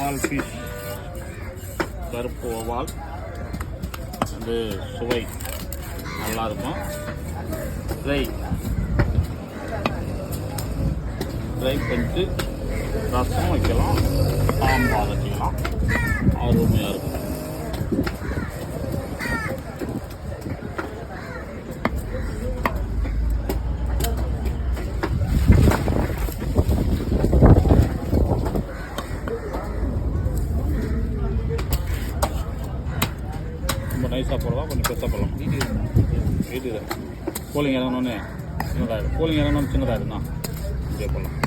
இறால் பீஸ், கருப்பு ஒவால். அது சுவை நல்லாயிருக்கும். ஃப்ரை பண்ணிட்டு ரசம் வைக்கலாம், சாம்பார் வச்சுக்கலாம், அருமையாக இருக்கும். ரொம்ப நைஸாக போடலாம், கொஞ்சம் பெருசாக போடலாம். வீட்டு கூலிங் இறங்கணுன்னு சின்னதாகிடும், கூலிங் இறங்கணும்னு சின்னதாகிடும்ண்ணா. இதே போடலாம்.